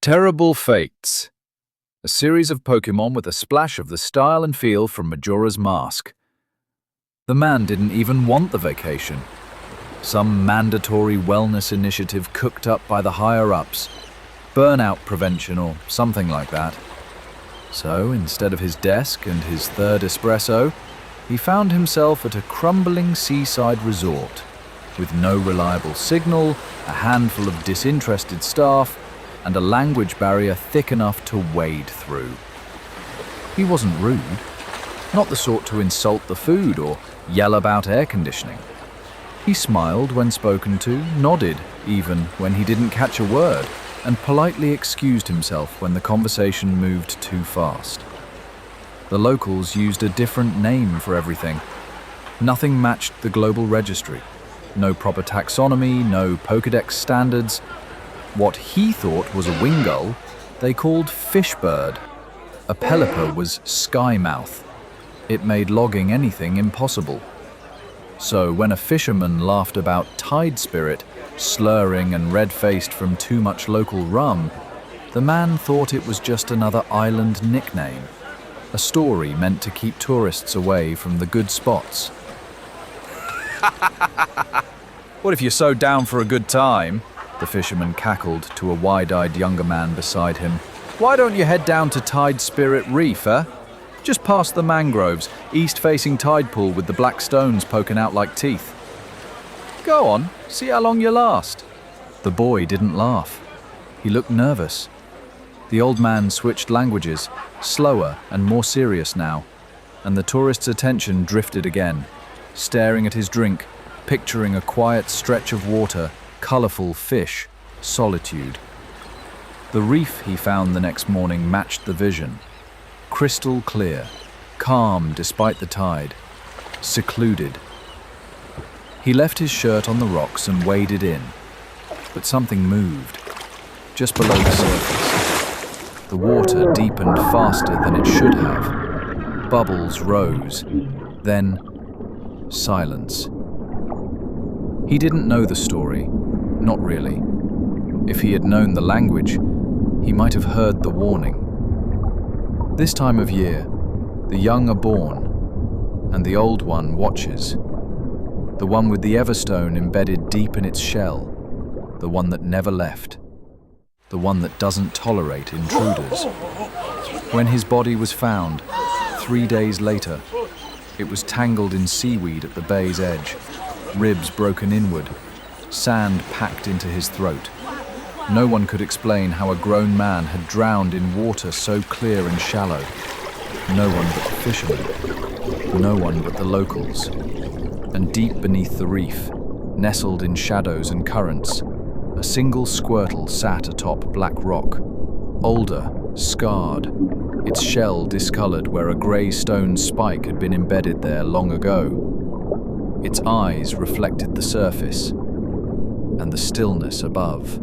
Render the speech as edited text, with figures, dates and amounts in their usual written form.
Terrible Fates. A series of Pokémon with a splash of the style and feel from Majora's Mask. The man didn't even want the vacation. Some mandatory wellness initiative cooked up by the higher-ups. Burnout prevention or something like that. So, instead of his desk and his third espresso, he found himself at a crumbling seaside resort, with no reliable signal, a handful of disinterested staff, and a language barrier thick enough to wade through. He wasn't rude, not the sort to insult the food or yell about air conditioning. He smiled when spoken to, nodded even when he didn't catch a word, and politely excused himself when the conversation moved too fast. The locals used a different name for everything. Nothing matched the global registry. No proper taxonomy, no Pokédex standards. What he thought was a wingull, they called fishbird. A pelipper was skymouth. It made logging anything impossible. So when a fisherman laughed about tide spirit, slurring and red-faced from too much local rum, the man thought it was just another island nickname, a story meant to keep tourists away from the good spots. What if you're so down for a good time? The fisherman cackled to a wide-eyed younger man beside him. Why don't you head down to Tide Spirit Reef, eh? Just past the mangroves, east-facing tide pool with the black stones poking out like teeth. Go on, see how long you last. The boy didn't laugh. He looked nervous. The old man switched languages, slower and more serious now, and the tourist's attention drifted again, staring at his drink, picturing a quiet stretch of water, colourful fish, solitude. The reef he found the next morning matched the vision. Crystal clear, calm despite the tide, secluded. He left his shirt on the rocks and waded in, but something moved, just below the surface. The water deepened faster than it should have. Bubbles rose, then silence. He didn't know the story, not really. If he had known the language, he might have heard the warning. This time of year, the young are born, and the old one watches. The one with the Everstone embedded deep in its shell, the one that never left, the one that doesn't tolerate intruders. When his body was found, 3 days later, it was tangled in seaweed at the bay's edge, ribs broken inward, sand packed into his throat. No one could explain how a grown man had drowned in water so clear and shallow. No one but the fishermen. No one but the locals. And deep beneath the reef, nestled in shadows and currents, a single Squirtle sat atop black rock. Older, scarred, its shell discolored where a grey stone spike had been embedded there long ago. Its eyes reflected the surface and the stillness above.